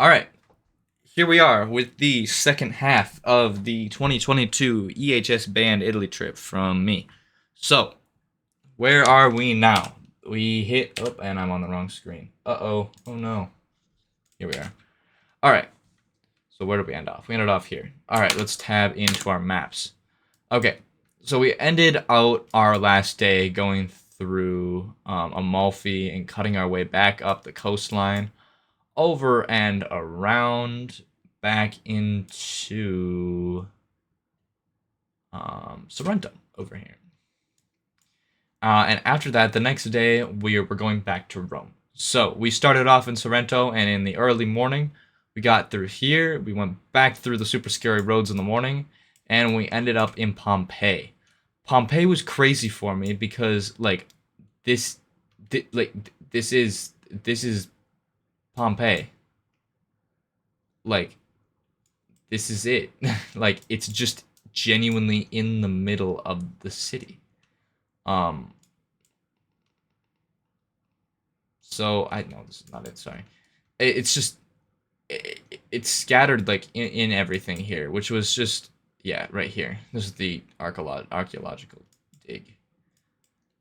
Alright, here we are with the second half of the 2022 EHS band Italy trip from me. So, where are we now? We hit, oh, and I'm on the wrong screen. Uh-oh, oh no. Here we are. Alright, so where did we end off? We ended off here. Alright, let's tab into our maps. Okay, so we ended out our last day going through Amalfi and cutting our way back up the coastline, over and around, back into Sorrento over here. And after that, the next day, we were going back to Rome. So we started off in Sorrento, and in the early morning, we got through here. We went back through the super scary roads in the morning, and we ended up in Pompeii. Pompeii was crazy for me because this, this is Pompeii. Like, this is it. Like, it's just genuinely in the middle of the city. So I no, this is not it. Sorry, it's just it's scattered like in everything here, which was just yeah, right here. This is the archaeological dig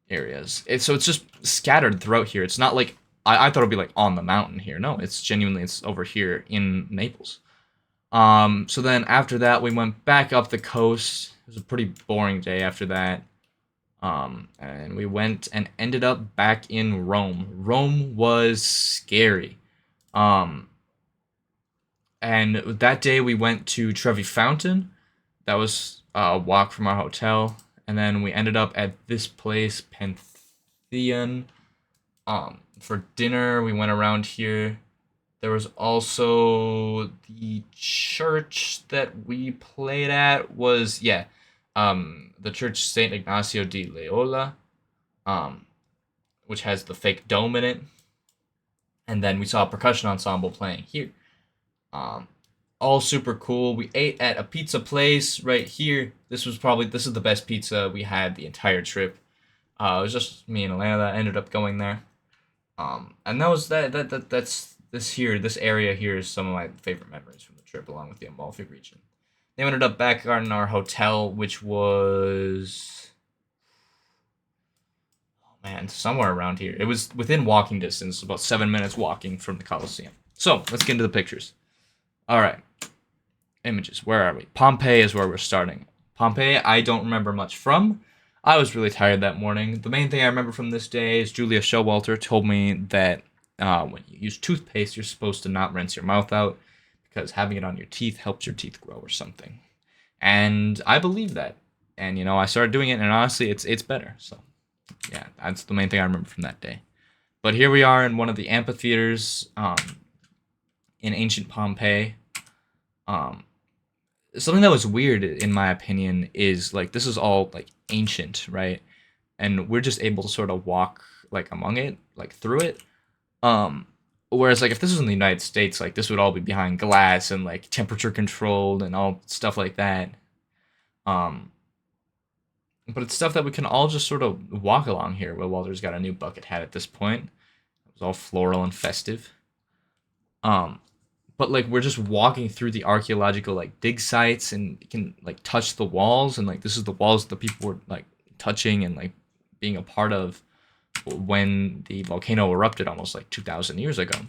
areas. So it's just scattered throughout here. It's not like I thought it'd be like on the mountain here. No, it's genuinely it's over here in Naples. So then after that, we went back up the coast. It was a pretty boring day after that. And we went and ended up back in Rome. Rome was scary. Um, and that day we went to Trevi Fountain. That was a walk from our hotel. And then we ended up at this place, Pantheon. For dinner, we went around here. There was also the church that we played at was, yeah, the church Saint Ignacio di Loyola, um, which has the fake dome in it. And then we saw a percussion ensemble playing here. Um, all super cool. We ate at a pizza place right here. This is the best pizza we had the entire trip. It was just me and Alana that ended up going there. And that was that's this area here is some of my favorite memories from the trip, along with the Amalfi region. They ended up back in our hotel, which was, oh man, somewhere around here. It was within walking distance, about 7 minutes walking from the Colosseum. So let's get into the pictures. All right, images. Where are we? Pompeii is where we're starting. Pompeii, I don't remember much from. I was really tired that morning. The main thing I remember from this day is Julia Showalter told me that when you use toothpaste, you're supposed to not rinse your mouth out because having it on your teeth helps your teeth grow or something. And I believe that. And I started doing it, and honestly, it's better. So, yeah, that's the main thing I remember from that day. But here we are in one of the amphitheaters in ancient Pompeii. Something that was weird, in my opinion, is like this is all like ancient, right? And we're just able to sort of walk like among it, like through it. Um, Whereas like if this was in the United States, like this would all be behind glass and like temperature controlled and all stuff like that. Um, but it's stuff that we can all just sort of walk along here. Well, Walter's got a new bucket hat at this point. It was all floral and festive. Um, but like we're just walking through the archaeological like dig sites and you can like touch the walls and like this is the walls that people were like touching and like being a part of when the volcano erupted almost like 2,000 years ago.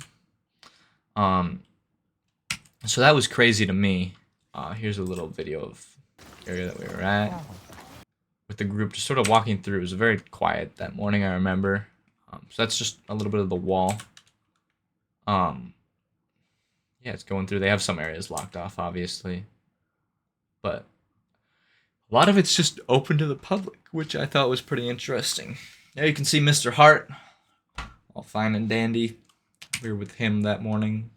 Um, so that was crazy to me. Here's a little video of the area that we were at with the group, just sort of walking through. It was very quiet that morning, I remember. So that's just a little bit of the wall. Yeah, it's going through. They have some areas locked off, obviously, but a lot of it's just open to the public, which I thought was pretty interesting. Now you can see Mr. Hart, all fine and dandy. We were with him that morning.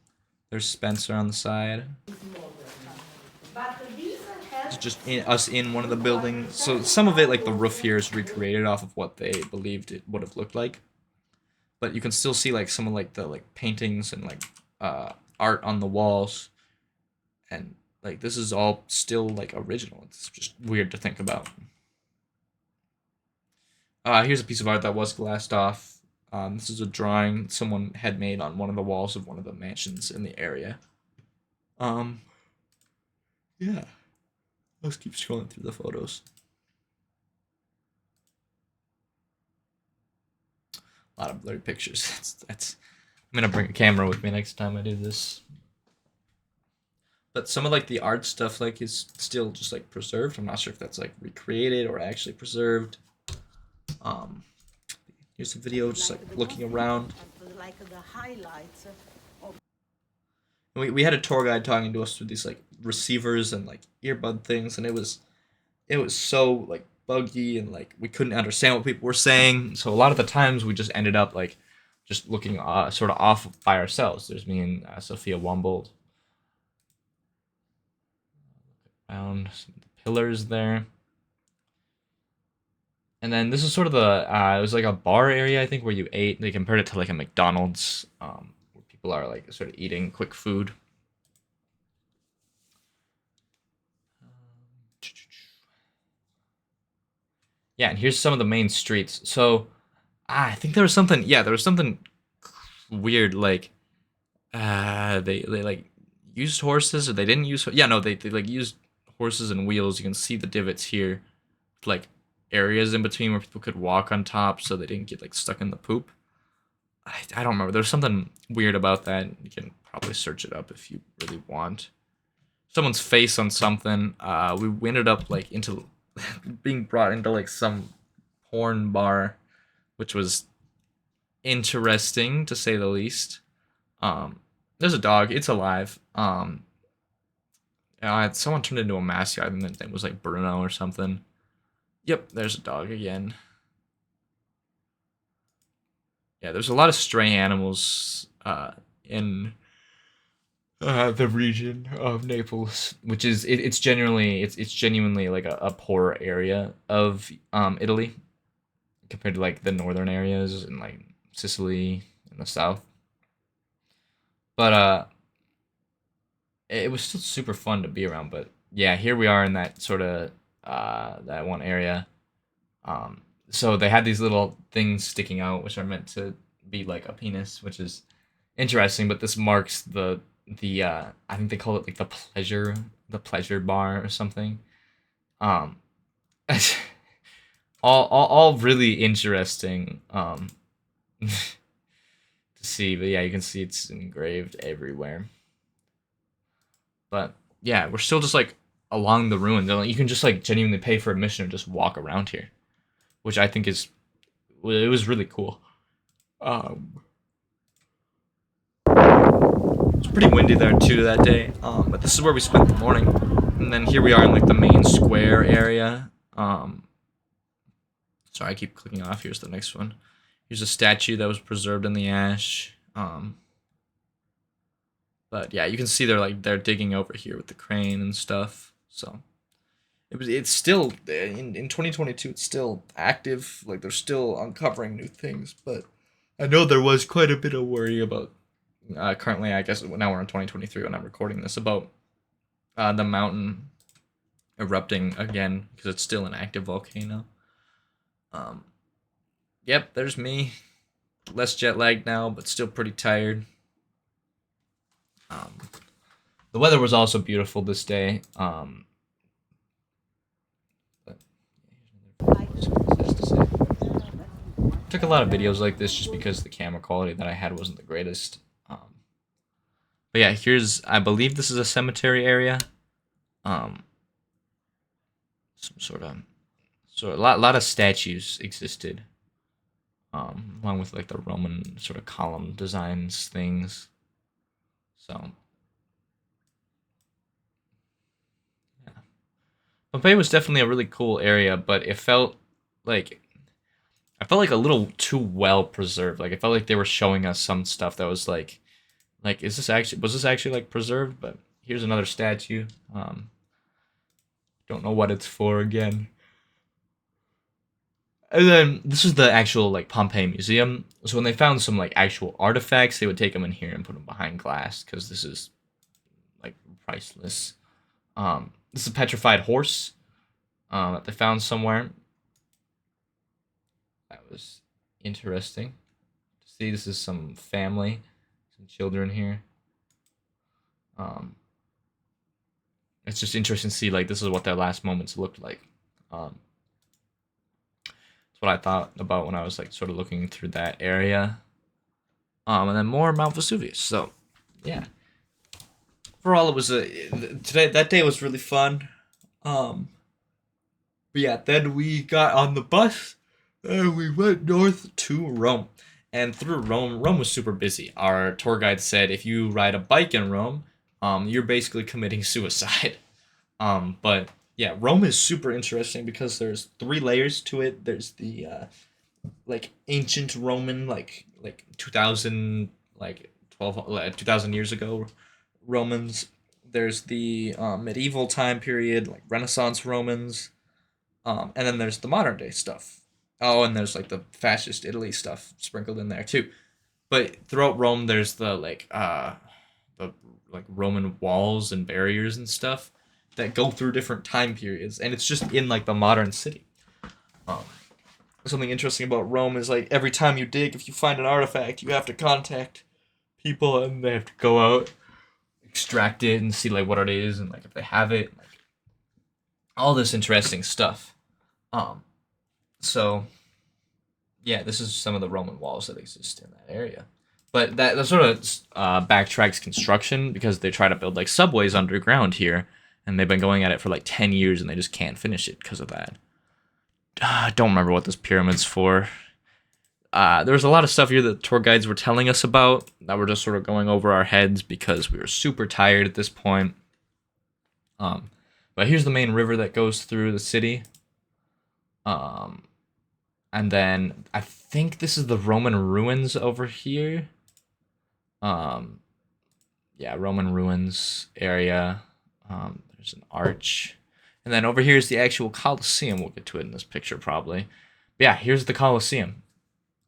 There's Spencer on the side. It's just us in one of the buildings. So some of it, like the roof here, is recreated off of what they believed it would have looked like. But you can still see like some of like the like paintings and like art on the walls. And like this is all still like original. It's just weird to think about. Here's a piece of art that was glassed off. This is a drawing someone had made on one of the walls of one of the mansions in the area. Um, yeah. Let's keep scrolling through the photos. A lot of blurry pictures. That's. I'm gonna bring a camera with me next time I do this. But some of like the art stuff like is still just like preserved. I'm not sure if that's like recreated or actually preserved. Um, Here's a video just like looking around. Like the highlights. We had a tour guide talking to us through these like receivers and like earbud things, and it was so like buggy and like we couldn't understand what people were saying. So a lot of the times we just ended up like just looking sort of off by ourselves. There's me and Sophia Wumbold around some of the pillars there. And then this is sort of the it was like a bar area I think where you ate. They compared it to like a McDonald's, where people are like sort of eating quick food. Yeah, and here's some of the main streets. So I think there was something. Yeah, there was something weird. Like they like used horses or they didn't use. Yeah, no, they like used horses and wheels. You can see the divots here, like areas in between where people could walk on top, so they didn't get like stuck in the poop. I don't remember. There's something weird about that. You can probably search it up if you really want. Someone's face on something. We ended up like into being brought into like some porn bar, which was interesting to say the least. There's a dog. It's alive. Someone turned into a mascot and it was like Bruno or something. Yep, there's a dog again. Yeah, there's a lot of stray animals in the region of Naples, which is it's genuinely like a poor area of Italy compared to like the northern areas and like Sicily in the south. But it was still super fun to be around. But yeah, here we are in that sort of that one area. So they had these little things sticking out, which are meant to be like a penis, which is interesting. But this marks the I think they call it like the pleasure bar or something. Um, all really interesting to see. But yeah, you can see it's engraved everywhere. But yeah, we're still just like along the ruins. Like, you can just like genuinely pay for admission and just walk around here, which I think is it was really cool. Um, it's pretty windy there too that day. But this is where we spent the morning, and then here we are in like the main square area. Sorry, I keep clicking off. Here's the next one. Here's a statue that was preserved in the ash. But yeah, you can see they're digging over here with the crane and stuff. So it's still in 2022. It's still active. Like they're still uncovering new things. But I know there was quite a bit of worry about currently. I guess now we're in 2023 when I'm recording this about the mountain erupting again because it's still an active volcano. Um, yep, there's me. Less jet lagged now, but still pretty tired. Um, the weather was also beautiful this day. But took a lot of videos like this just because the camera quality that I had wasn't the greatest. But yeah, I believe this is a cemetery area. Um, some sort of lot of statues existed. Along with like the Roman sort of column designs things. So yeah. Pompeii was definitely a really cool area, but like I felt like a little too well preserved. Like I felt like they were showing us some stuff that was like was this actually like preserved? But here's another statue. Don't know what it's for again. And then this is the actual like Pompeii Museum. So when they found some like actual artifacts, they would take them in here and put them behind glass because this is like priceless. This is a petrified horse that they found somewhere. That was interesting. See, this is some family, some children here. Um, it's just interesting to see like this is what their last moments looked like. Um, that's what I thought about when I was like sort of looking through that area. And then more Mount Vesuvius. So, yeah. Overall, it was today. That day was really fun. Um, but yeah, then we got on the bus and we went north to Rome. And through Rome, Rome was super busy. Our tour guide said if you ride a bike in Rome, you're basically committing suicide. But yeah, Rome is super interesting because there's three layers to it. There's the like ancient Roman, like 2000 like 12 2000 years ago Romans. There's the medieval time period, like Renaissance Romans, and then there's the modern day stuff. Oh, and there's like the fascist Italy stuff sprinkled in there too. But throughout Rome, there's the like Roman walls and barriers and stuff that go through different time periods, and it's just in like the modern city. Um, Something interesting about Rome is like every time you dig, if you find an artifact, you have to contact people, and they have to go out, extract it, and see like what it is, and like if they have it, like all this interesting stuff. Um, so yeah, this is some of the Roman walls that exist in that area. But that sort of backtracks construction because they try to build like subways underground here, and they've been going at it for like 10 years, and they just can't finish it because of that. I don't remember what this pyramid's for. There was a lot of stuff here that tour guides were telling us about that were just sort of going over our heads because we were super tired at this point. Um, but here's the main river that goes through the city. Um, and then I think this is the Roman ruins over here. Um, yeah, Roman ruins area. There's an arch. And then over here is the actual Colosseum. We'll get to it in this picture probably. But yeah, here's the Colosseum.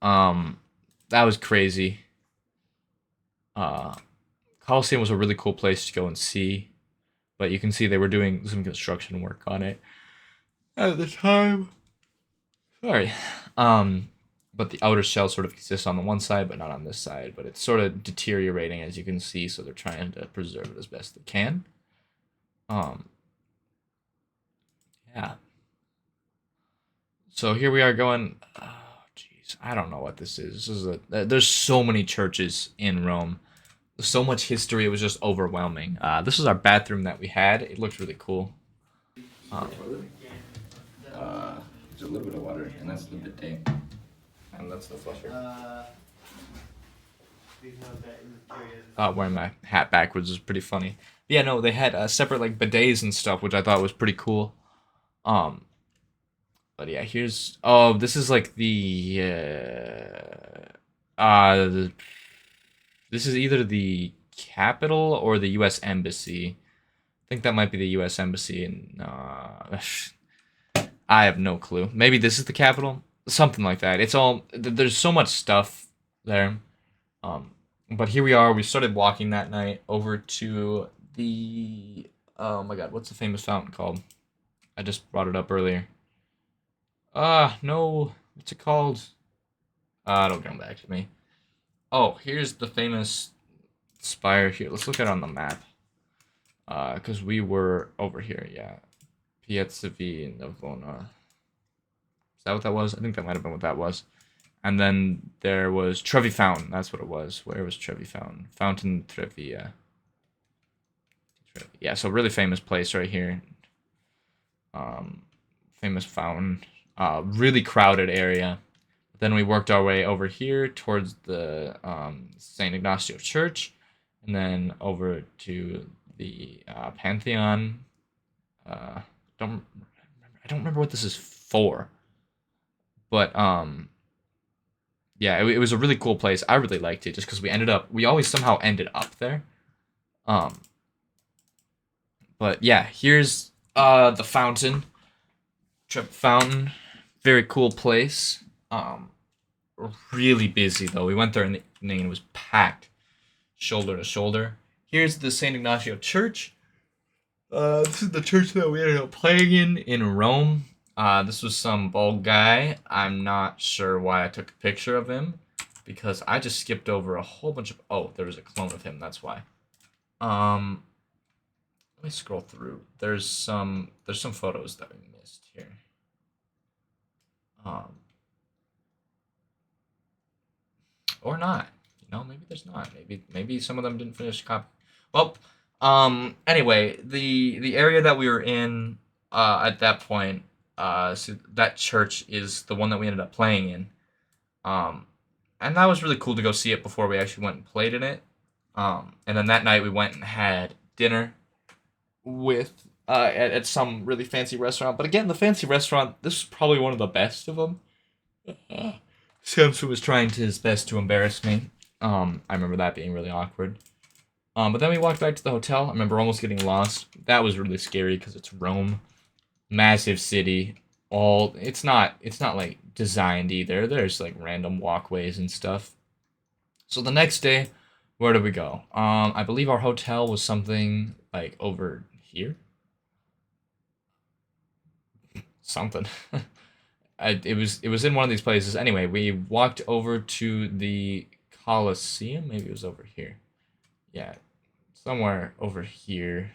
That was crazy. Uh, Colosseum was a really cool place to go and see. But you can see they were doing some construction work on it at the time. Sorry. But the outer shell sort of exists on the one side, but not on this side. But it's sort of deteriorating, as you can see, so they're trying to preserve it as best they can. Um, yeah. So here we are going. Oh, jeez, I don't know what this is. This is there's so many churches in Rome, so much history. It was just overwhelming. This is our bathroom that we had. It looked really cool. Um, there's a little bit of water, and that's the bidet, and that's the flusher. Wearing my hat backwards is pretty funny. But yeah, no, they had separate like bidets and stuff, which I thought was pretty cool. Um, but yeah, here's this is like this is either the Capitol or the U.S. Embassy. I think that might be the U.S. Embassy, and I have no clue. Maybe this is the Capitol, something like that. It's all there's so much stuff there. Um, but here we are. We started walking that night over to the oh my god, what's the famous fountain called? I just brought it up earlier. No, what's it called? Don't come back to me. Oh, here's the famous spire here. Let's look at it on the map. Because we were over here, yeah. Piazza V Navona. Is that what that was? I think that might have been what that was. And then there was Trevi Fountain. That's what it was. Where was Trevi Fountain? Fountain Trevi, yeah. Yeah, so really famous place right here. Famous fountain. Really crowded area. Then we worked our way over here towards the St. Ignacio Church, and then over to the Pantheon. Don't I don't remember what this is for, but yeah, it was a really cool place. I really liked it just because we always somehow ended up there. Um, but yeah, here's the fountain, Trip Fountain, very cool place. Really busy though. We went there and the evening was packed, shoulder to shoulder. Here's the Saint Ignacio Church. This is the church that we ended up playing in Rome. This was some bald guy. I'm not sure why I took a picture of him, because I just skipped over a whole bunch of. Oh, there was a clone of him. That's why. Um, Let me scroll through. There's some photos that we missed here. Um, or not. Maybe there's not. Maybe some of them didn't finish cop. Well, anyway, the area that we were in at that point, so that church is the one that we ended up playing in. Um, and that was really cool to go see it before we actually went and played in it. And then that night we went and had dinner with at some really fancy restaurant. But again, the fancy restaurant, this is probably one of the best of them. Samson was trying his best to embarrass me. I remember that being really awkward. But then we walked back to the hotel. I remember almost getting lost. That was really scary because it's Rome, massive city. It's not like designed either. There's like random walkways and stuff. So the next day, where did we go? I believe our hotel was something like over here. Something. It was in one of these places. Anyway, we walked over to the Colosseum. Maybe it was over here. Yeah, somewhere over here.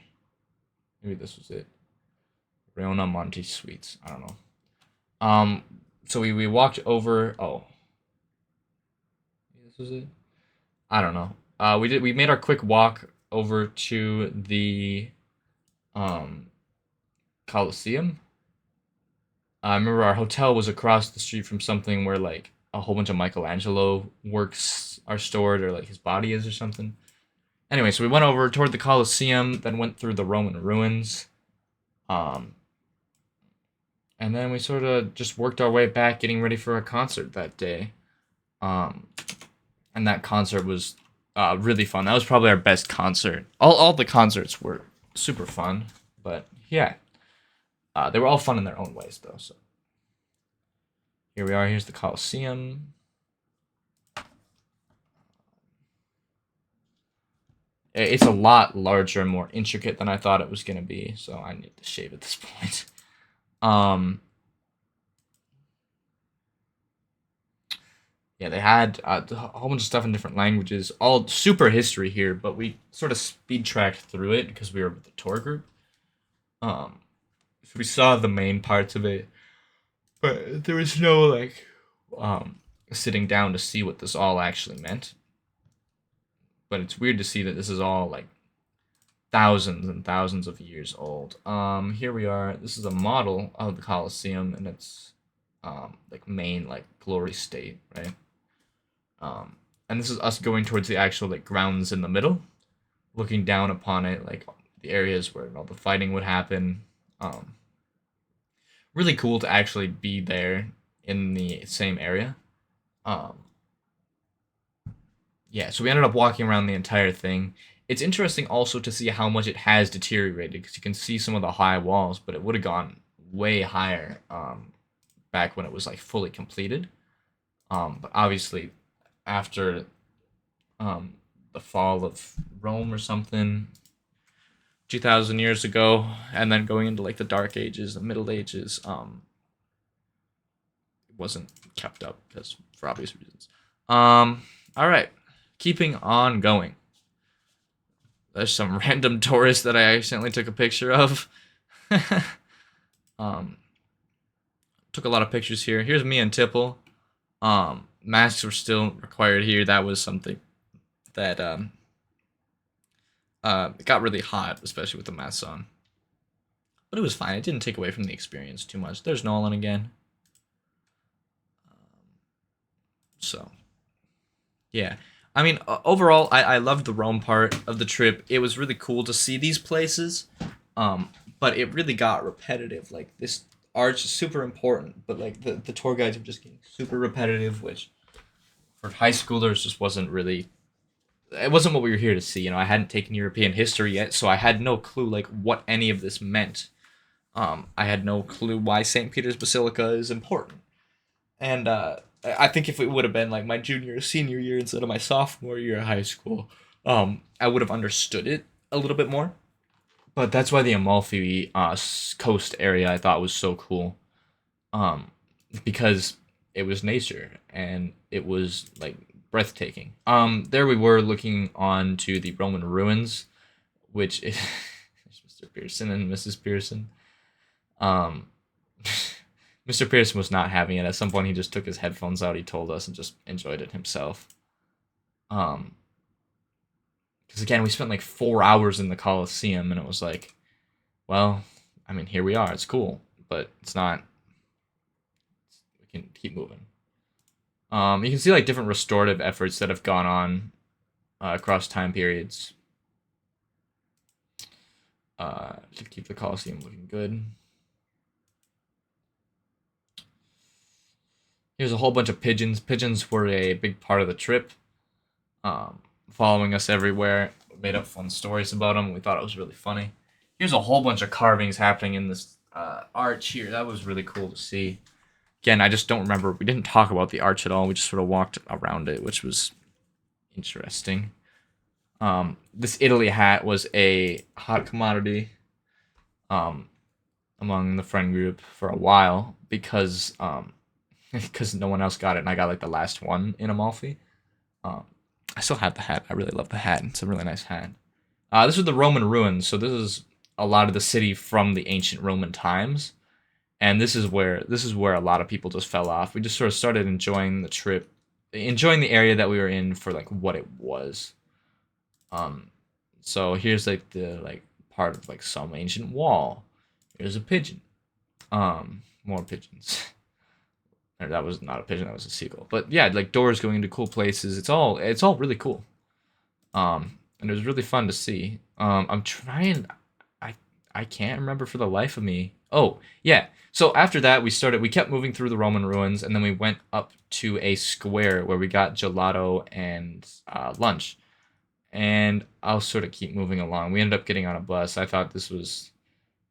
Maybe this was it. Reona Monte Suites. I don't know. Um, so we walked over. Oh, this was it. I don't know. We made our quick walk over to the um Colosseum. I remember our hotel was across the street from something where like a whole bunch of Michelangelo works are stored, or like his body is or something. Anyway, so we went over toward the Colosseum, then went through the Roman ruins, um, and then we sort of just worked our way back, getting ready for a concert that day. Um, and that concert was really fun. That was probably our best concert. All the concerts were super fun, but yeah, they were all fun in their own ways though. So here we are. Here's the Colosseum. It's a lot larger and more intricate than I thought it was gonna be, so I need to shave at this point. Um, yeah, they had a whole bunch of stuff in different languages, all super history here, but we sort of speed tracked through it because we were with the tour group. Um, so we saw the main parts of it, but there was no like sitting down to see what this all actually meant. But it's weird to see that this is all like thousands and thousands of years old. Here we are. This is a model of the Colosseum, and it's like main like glory state, right? And this is us going towards the actual like grounds in the middle, looking down upon it, like the areas where all the fighting would happen. Um, Really cool to actually be there in the same area. Um, yeah, so we ended up walking around the entire thing. It's interesting also to see how much it has deteriorated because you can see some of the high walls, but it would have gone way higher back when it was like fully completed. But obviously, after um, the fall of Rome or something, 2,000 years ago, and then going into like the Dark Ages, the Middle Ages, it wasn't kept up because for obvious reasons. All right, keeping on going. There's some random tourist that I accidentally took a picture of. um, Took a lot of pictures here. Here's me and Tipple. Masks were still required here. That was something that it got really hot, especially with the masks on. But it was fine. It didn't take away from the experience too much. There's Nolan again. So, yeah. I mean, overall, I loved the Rome part of the trip. It was really cool to see these places, but it really got repetitive. Like, this arch is super important, but, like, the tour guides were just getting super repetitive, which for high schoolers just wasn't really... It wasn't what we were here to see. I hadn't taken European history yet, so I had no clue, like, what any of this meant. I had no clue why St. Peter's Basilica is important. And I think if it would have been like my junior or senior year instead of my sophomore year of high school, I would have understood it a little bit more. But that's why the Amalfi coast area I thought was so cool, um, because it was nature and it was like breathtaking. There we were looking on to the Roman ruins, which is Mr. Pearson and Mrs. Pearson. Um, Mr. Pearson was not having it. At some point, he just took his headphones out. He told us and just enjoyed it himself. Because again, we spent like 4 hours in the Coliseum, and it was like, well, I mean, here we are. It's cool, but it's not. We can keep moving. You can see like different restorative efforts that have gone on across time periods to keep the Coliseum looking good. Here's a whole bunch of pigeons. Pigeons were a big part of the trip, following us everywhere. We made up fun stories about them. We thought it was really funny. Here's a whole bunch of carvings happening in this arch here. That was really cool to see. Again, I just don't remember. We didn't talk about the arch at all. We just sort of walked around it, which was interesting. This Italy hat was a hot commodity among the friend group for a while because because no one else got it, and I got like the last one in Amalfi. I still have the hat. I really love the hat. It's a really nice hat. This is the Roman ruins, so this is a lot of the city from the ancient Roman times, and this is where a lot of people just fell off. We just sort of started enjoying the trip, enjoying the area that we were in for like what it was. So here's like the part of like some ancient wall. Here's a pigeon. More pigeons. That was not a pigeon, that was a seagull. But yeah, like doors going into cool places. It's all really cool. And it was really fun to see. I'm trying I can't remember for the life of me. Oh, yeah. So after that we kept moving through the Roman ruins, and then we went up to a square where we got gelato and lunch. And I'll sort of keep moving along. We ended up getting on a bus. I thought this was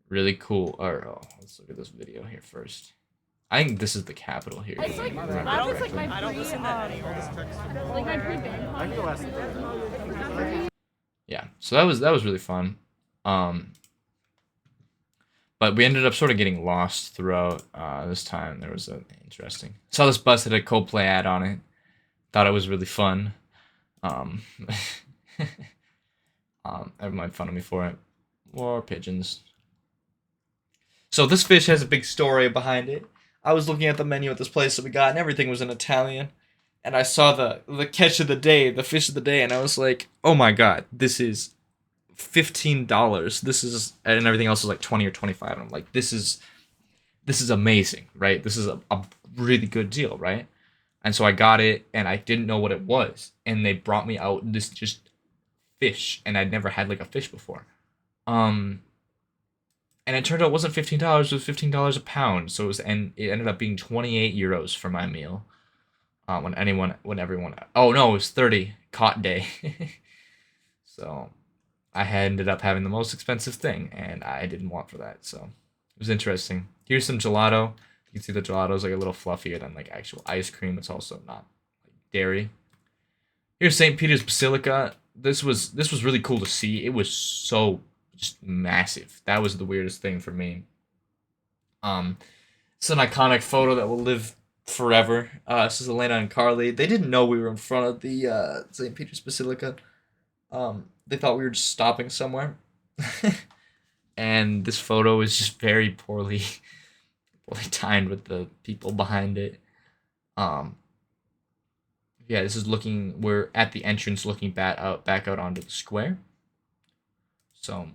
really cool. Let's look at this video here first. I think this is the capital here. It's like, that was like my pre, yeah, so that was really fun. But we ended up sort of getting lost throughout this time. There was an interesting. Saw this bus that had a Coldplay ad on it. Thought it was really fun. Everyone made fun of me for it. More pigeons. So this fish has a big story behind it. I was looking at the menu at this place that we got, and everything was in Italian. And I saw the catch of the day, the fish of the day, and I was like, oh my god, this is $15. This is, and everything else is like 20 or 25. And I'm like, this is amazing, right? This is a really good deal, right? And so I got it, and I didn't know what it was, and they brought me out this just fish, and I'd never had like a fish before. And it turned out it wasn't $15, it was $15 a pound. So it ended up being 28 euros for my meal. When everyone, oh no, it was 30 caught day. So I ended up having the most expensive thing, and I didn't want for that. So it was interesting. Here's some gelato. You can see the gelato is like a little fluffier than like actual ice cream. It's also not like dairy. Here's St. Peter's Basilica. This was really cool to see. It was so just massive. That was the weirdest thing for me. It's an iconic photo that will live forever. This is Elena and Carly. They didn't know we were in front of the St. Peter's Basilica. They thought we were just stopping somewhere. And this photo is just very poorly timed with the people behind it. Yeah, this is we're at the entrance looking back out onto the square. So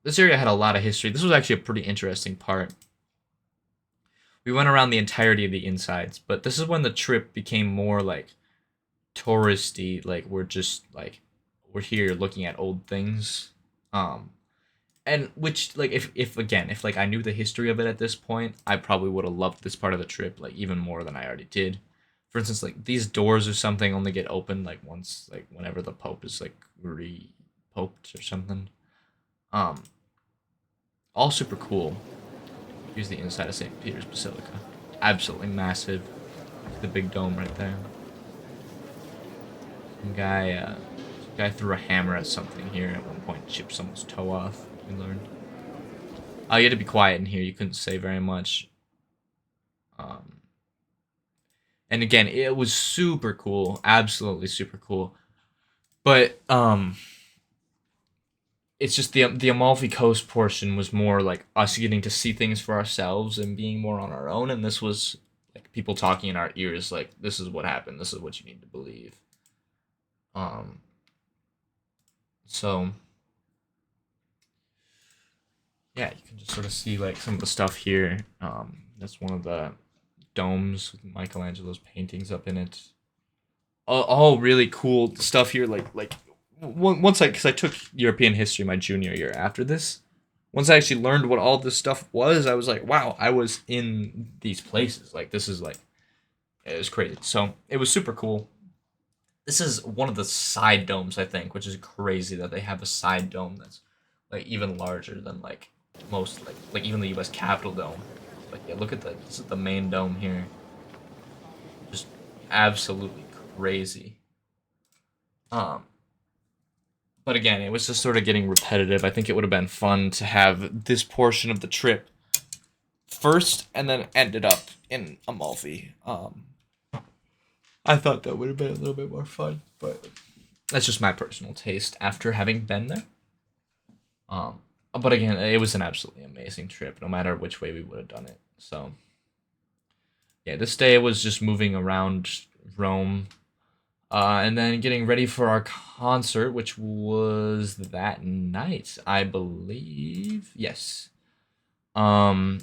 this area had a lot of history. This was actually a pretty interesting part. We went around the entirety of the insides, but this is when the trip became more like touristy. Like we're here looking at old things. And which like if like I knew the history of it at this point, I probably would have loved this part of the trip like even more than I already did. For instance, like these doors or something only get opened like once, like whenever the Pope is like re-poped or something. All super cool. Here's the inside of St. Peter's Basilica. Absolutely massive. The big dome right there. Some guy threw a hammer at something here at one point, chipped someone's toe off. We learned. You had to be quiet in here. You couldn't say very much. And again, it was super cool, absolutely super cool. But it's just the Amalfi Coast portion was more like us getting to see things for ourselves and being more on our own, and this was like people talking in our ears, like this is what happened, this is what you need to believe. Um, so yeah, you can just sort of see like some of the stuff here. That's one of the domes with Michelangelo's paintings up in it. All really cool stuff here. Once because I took European history my junior year after this. Once I actually learned what all this stuff was, I was like, wow, I was in these places. Like this is like it was crazy. So it was super cool. This is one of the side domes, I think, which is crazy that they have a side dome that's like even larger than like most like even the U.S. Capitol dome. But yeah, look at this is the main dome here. Just absolutely crazy. Um, but again, it was just sort of getting repetitive. I think it would have been fun to have this portion of the trip first and then ended up in Amalfi. I thought that would have been a little bit more fun, but that's just my personal taste after having been there. Um, but again, it was an absolutely amazing trip, no matter which way we would have done it. So yeah, this day was just moving around Rome, and then getting ready for our concert, which was that night, I believe. Yes. Um,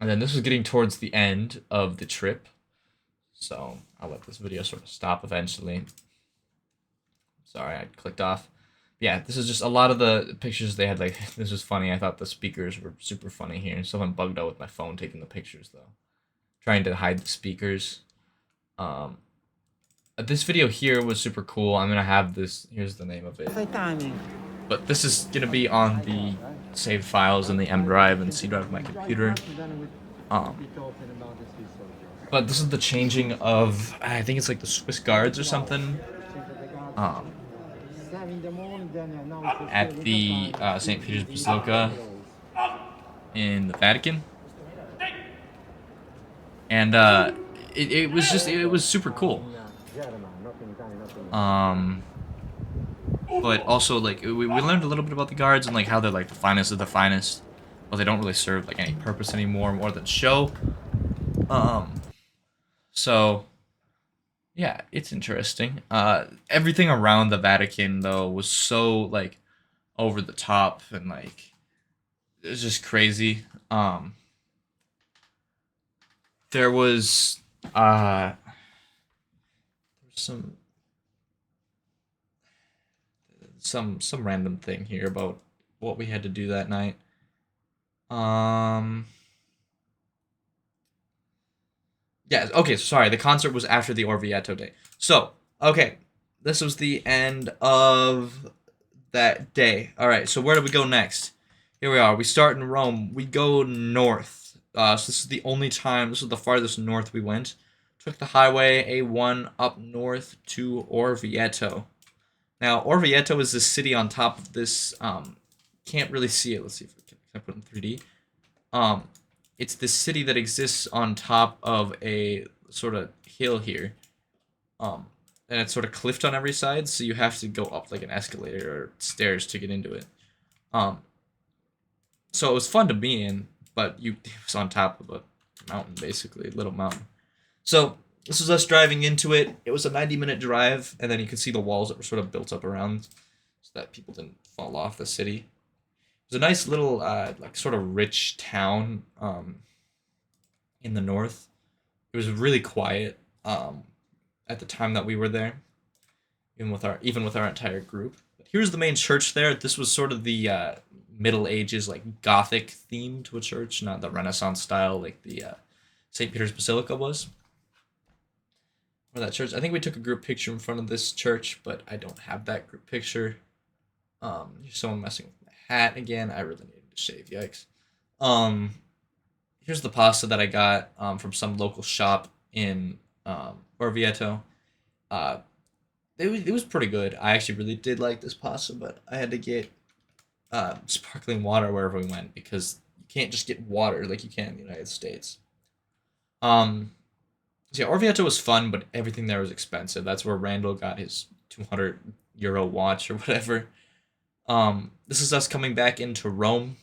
and then this was getting towards the end of the trip, so I'll let this video sort of stop eventually. Sorry, I clicked off. Yeah, this is just a lot of the pictures they had. Like, this was funny. I thought the speakers were super funny here. Someone bugged out with my phone taking the pictures though, trying to hide the speakers. Um, this video here was super cool. I'm gonna have this. Here's the name of it. But this is gonna be on the saved files in the M drive and C drive of my computer. Um, but this is the changing of I think it's like the Swiss guards or something. Um, at the St. Peter's Basilica in the Vatican, and it was just it was super cool. Um, but also like we learned a little bit about the guards and like how they're like the finest of the finest, but they don't really serve like any purpose anymore more than show. Um, so yeah, it's interesting. Everything around the Vatican though was so like over the top and like it was just crazy. There was some some random thing here about what we had to do that night. Um yeah, okay, sorry. The concert was after the Orvieto day. So, okay. This was the end of that day. All right, so where do we go next? Here we are. We start in Rome. We go north. So this is the only time, this is the farthest north we went. Took the highway A1 up north to Orvieto. Now, Orvieto is this city on top of this. Can't really see it. Let's see if can I put it in 3D. Um, it's this city that exists on top of a sort of hill here. Um, and it's sort of cliffed on every side, so you have to go up like an escalator or stairs to get into it. Um, so it was fun to be in, but it was on top of a mountain, basically, a little mountain. So this was us driving into it. It was a 90-minute drive, and then you could see the walls that were sort of built up around so that people didn't fall off the city. It was a nice little, like, sort of rich town in the north. It was really quiet at the time that we were there, even with our entire group. But here's the main church there. This was sort of the Middle Ages, like Gothic theme to a church, not the Renaissance style like the St. Peter's Basilica was. Or that church. I think we took a group picture in front of this church, but I don't have that group picture. Here's someone messing with my hat again. I really needed to shave. Yikes. Um, Here's the pasta that I got from some local shop in Orvieto. Uh, it was pretty good. I actually really did like this pasta, but I had to get sparkling water wherever we went because you can't just get water like you can in the United States. Um, So yeah, Orvieto was fun, but everything there was expensive. That's where Randall got his 200 euro watch or whatever. This is us coming back into Rome,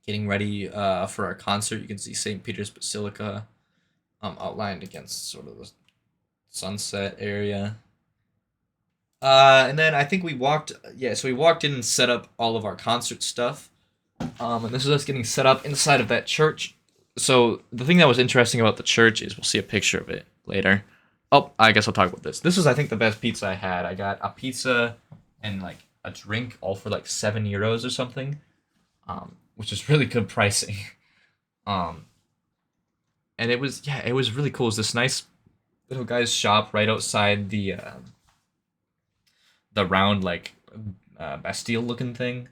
getting ready for our concert. You can see St. Peter's Basilica outlined against sort of the sunset area. And then I think we walked, yeah, so we walked in and set up all of our concert stuff. And this is us getting set up inside of that church. So the thing that was interesting about the church is we'll see a picture of it later. Oh, I guess I'll talk about this. This was, I think, the best pizza I had. I got a pizza and like a drink, all for like €7 or something, which is really good pricing. Um, and it was, yeah, it was really cool. It was this nice little guy's shop right outside the round like Bastille looking thing.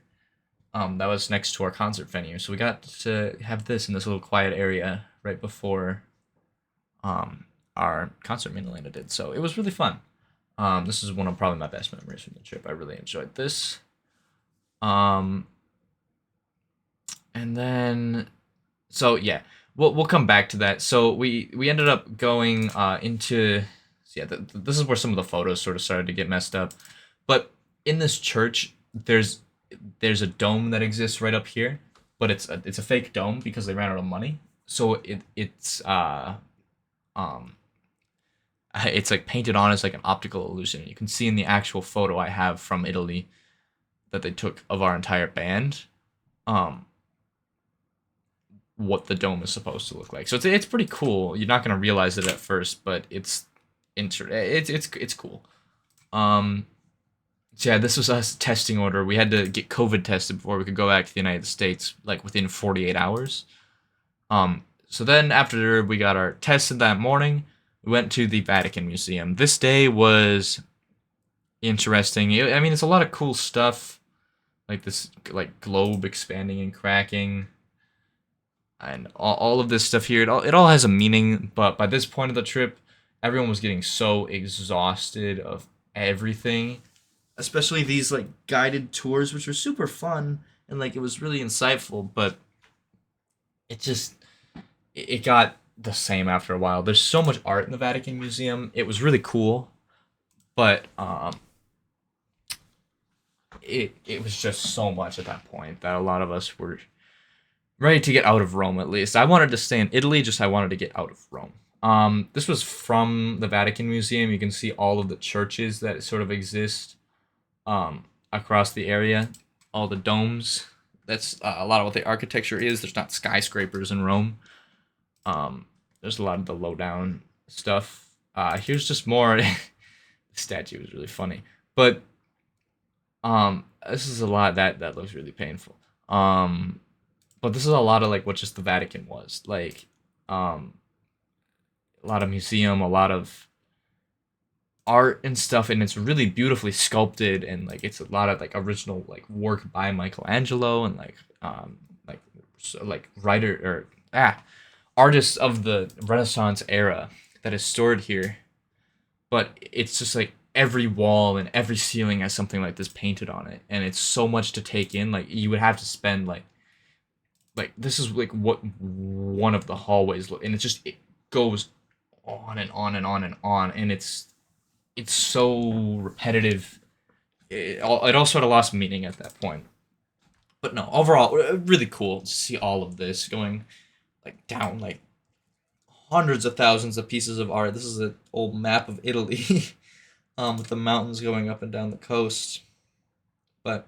That was next to our concert venue. So we got to have this in this little quiet area right before our concert mainly ended. So it was really fun. This is one of probably my best memories from the trip. I really enjoyed this. Um, and then, so yeah, we'll come back to that. So we ended up going into, so yeah, this is where some of the photos sort of started to get messed up. But in this church, there's a dome that exists right up here, but it's a fake dome because they ran out of money. So um it's like painted on as like an optical illusion. You can see in the actual photo I have from Italy that they took of our entire band, um what the dome is supposed to look like. So it's pretty cool. You're not gonna realize it at first, but it's cool. Um So yeah, this was us testing order. We had to get COVID tested before we could go back to the United States, like within 48 hours. So then after we got our tested that morning, we went to the Vatican Museum. This day was interesting. I mean, it's a lot of cool stuff, like this, like globe expanding and cracking, and all of this stuff here. It all has a meaning, but by this point of the trip, everyone was getting so exhausted of everything, especially these like guided tours, which were super fun and like it was really insightful, but it just it got the same after a while. There's so much art in the Vatican Museum. It was really cool, but it was just so much at that point that a lot of us were ready to get out of Rome. At least I wanted to stay in Italy, just I wanted to get out of Rome. This was from the Vatican Museum. You can see all of the churches that sort of exist across the area, all the domes. That's a lot of what the architecture is. There's not skyscrapers in Rome. There's a lot of the low down stuff. Here's just more. The statue was really funny, but this is a lot that looks really painful. But this is a lot of like what just the Vatican was like. A lot of museum, a lot of art and stuff, and it's really beautifully sculpted, and like it's a lot of like original like work by Michelangelo and like writer or artists of the Renaissance era that is stored here. But it's just like every wall and every ceiling has something like this painted on it, and it's so much to take in. Like you would have to spend like this is like what one of the hallways look, and it goes on and on and on and on, and it's so repetitive. It all sort of lost meaning at that point. But no, overall, really cool to see all of this going like down like hundreds of thousands of pieces of art. This is an old map of Italy, with the mountains going up and down the coast. But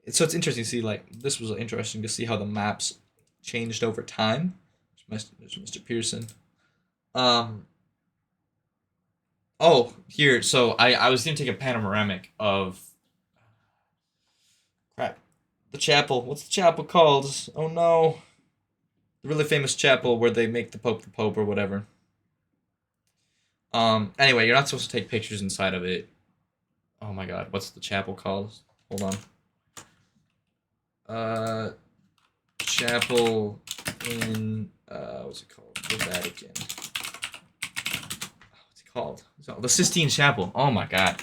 it's interesting to see like this was interesting to see how the maps changed over time. There's Mr. Pearson. Um, Oh, here. So I was gonna take a panoramic of crap. The chapel. What's the chapel called? Oh no. The really famous chapel where they make the Pope or whatever. Anyway, you're not supposed to take pictures inside of it. Oh my god, what's the chapel called? Hold on. Chapel in what's it called? The Vatican. What's it called? So the Sistine Chapel. Oh my god.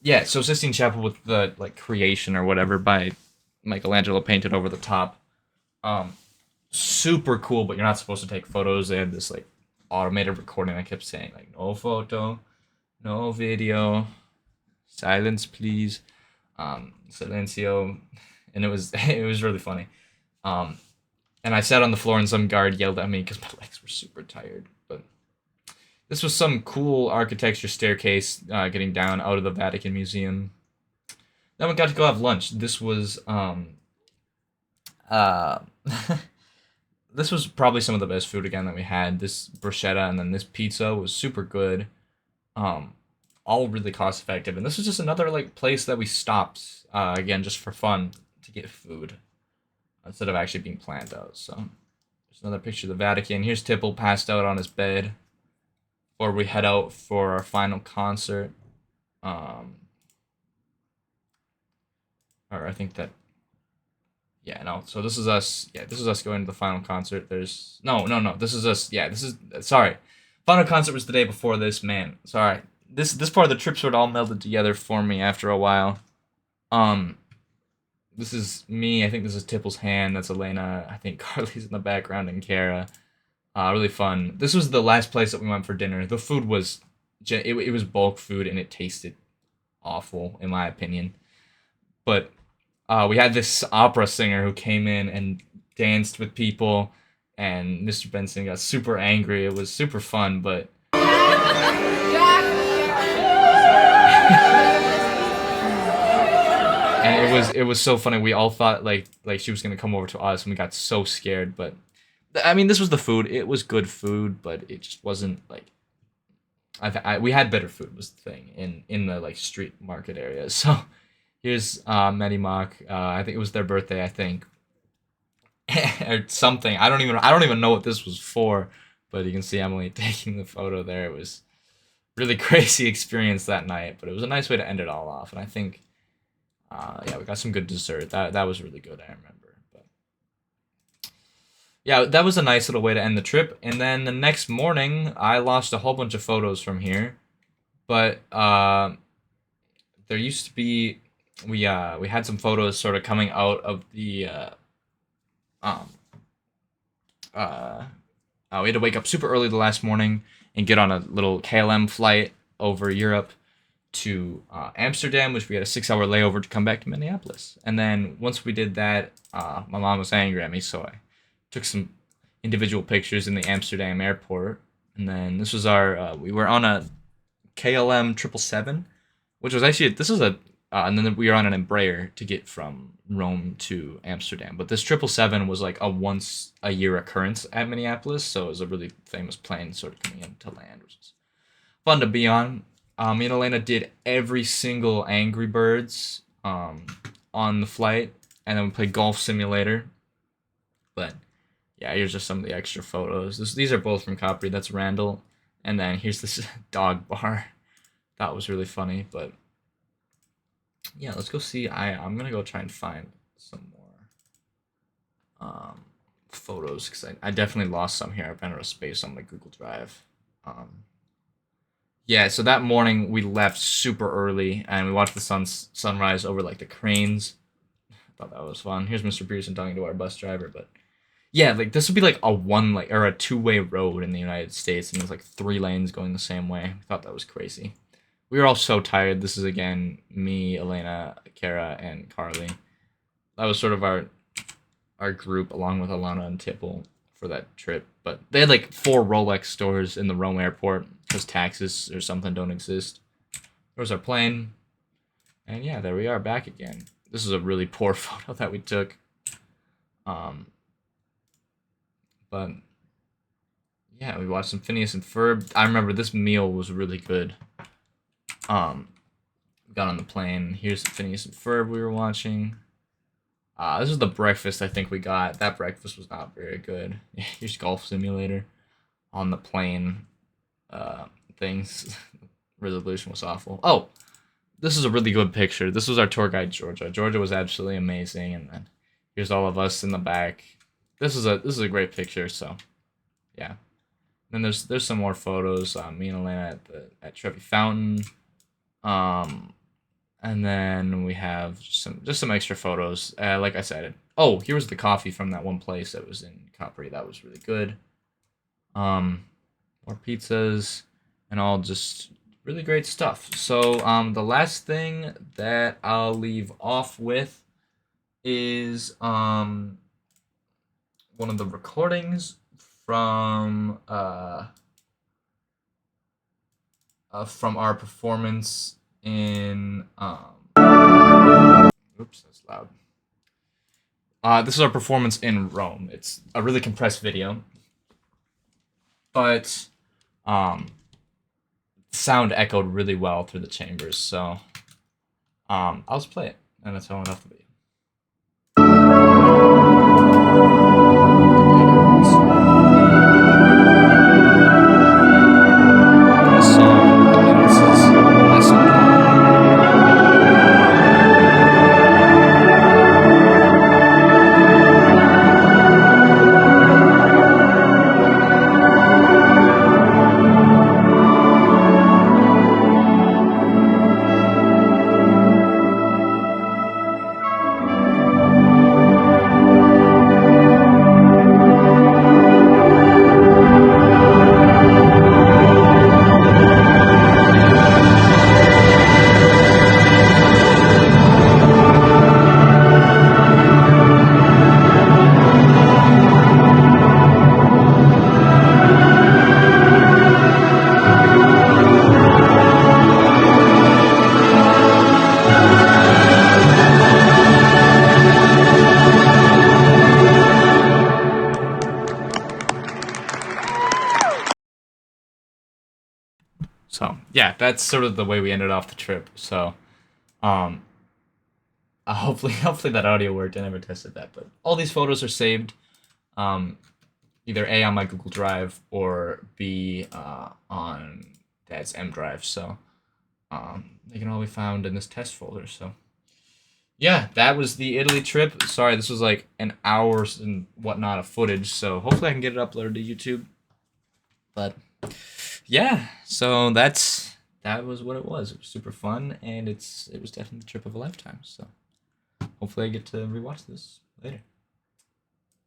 Yeah, so Sistine Chapel with the like creation or whatever by Michelangelo painted over the top. Um, Super cool, but you're not supposed to take photos. They had this like automated recording. I kept saying like no photo, no video, silence please, silencio, and it was it was really funny. Um, and I sat on the floor and some guard yelled at me because my legs were super tired. But this was some cool architecture staircase getting down out of the Vatican Museum. Then we got to go have lunch. This was uh this was probably some of the best food again that we had. This bruschetta and then this pizza was super good. Um, all really cost effective. And this was just another like place that we stopped again just for fun to get food instead of actually being planned out. So there's another picture of the Vatican. Here's Tipple passed out on his bed before we head out for our final concert. Or I think that yeah, no. So this is us. Yeah, this is us going to the final concert. There's no. This is us. Yeah, this is sorry. Final concert was the day before this. Man, sorry. This part of the trip sort of all melded together for me after a while. Um, this is me. I think this is Tipple's hand. That's Elena. I think Carly's in the background and Kara. Really fun. This was the last place that we went for dinner. The food was, it was bulk food and it tasted awful in my opinion. But we had this opera singer who came in and danced with people, and Mr. Benson got super angry. It was super fun, but and it was so funny. We all thought like she was gonna come over to us, and we got so scared. But I mean, this was the food. It was good food, but it just wasn't like we had better food was the thing in the like street market area. So here's Maddie Mock. I think it was their birthday. I think or something. I don't even know what this was for. But you can see Emily taking the photo there. It was really crazy experience that night, but it was a nice way to end it all off. And I think, yeah, we got some good dessert. That was really good. I remember. But yeah, that was a nice little way to end the trip. And then the next morning, I lost a whole bunch of photos from here, but there used to be we had some photos sort of coming out of the um we had to wake up super early the last morning and get on a little KLM flight over Europe to Amsterdam, which we had a 6-hour layover to come back to Minneapolis. And then once we did that, my mom was angry at me, so I took some individual pictures in the Amsterdam airport. And then this was our we were on a KLM 777, which was actually this is a and then we were on an Embraer to get from Rome to Amsterdam. But this 777 was like a once a year occurrence at Minneapolis, so it was a really famous plane sort of coming in to land, which was fun to be on. Me and Elena did every single Angry Birds on the flight, and then we played Golf Simulator. But yeah, here's just some of the extra photos. These are both from Capri. That's Randall, and then here's this dog bar. That was really funny, but yeah, let's go see. I'm gonna go try and find some more photos because I definitely lost some here. I've been out of space on my Google Drive. Yeah, so that morning we left super early and we watched the sunrise over like the cranes. I thought that was fun. Here's Mr. Pearson talking to our bus driver, but yeah, like this would be like a one like or a two-way road in the United States, and there's like 3 lanes going the same way. I thought that was crazy. We were all so tired. This is again me, Elena, Kara, and Carly. That was sort of our group along with Alana and Tipple for that trip. But they had like 4 Rolex stores in the Rome airport because taxes or something don't exist. There's our plane. And yeah, there we are back again. This is a really poor photo that we took. But yeah, we watched some Phineas and Ferb. I remember this meal was really good. Got on the plane. Here's the Phineas and Ferb we were watching. This is the breakfast I think we got. That breakfast was not very good. Here's Golf Simulator on the plane. Things. Resolution was awful. Oh, this is a really good picture. This was our tour guide Georgia. Georgia was absolutely amazing, and then here's all of us in the back. This is a great picture. So, yeah. Then there's some more photos. Me and Elena at Trevi Fountain. And then we have some extra photos. Like I said, oh, here was the coffee from that one place that was in Capri. That was really good. But more pizzas, and all just really great stuff. So the last thing that I'll leave off with is one of the recordings from our performance in oops, that's loud. This is our performance in Rome. It's a really compressed video, but sound echoed really well through the chambers. So I'll just play it, and that's how enough of it. This song, this is less So yeah, that's sort of the way we ended off the trip. So um, hopefully that audio worked. I never tested that, but all these photos are saved, um, either A on my Google Drive or B on Dad's M Drive. So they can all be found in this test folder. So yeah, that was the Italy trip. Sorry, this was like an hour and whatnot of footage. So hopefully I can get it uploaded to YouTube. But yeah, so that was what it was. It was super fun, and it was definitely the trip of a lifetime. So hopefully I get to rewatch this later.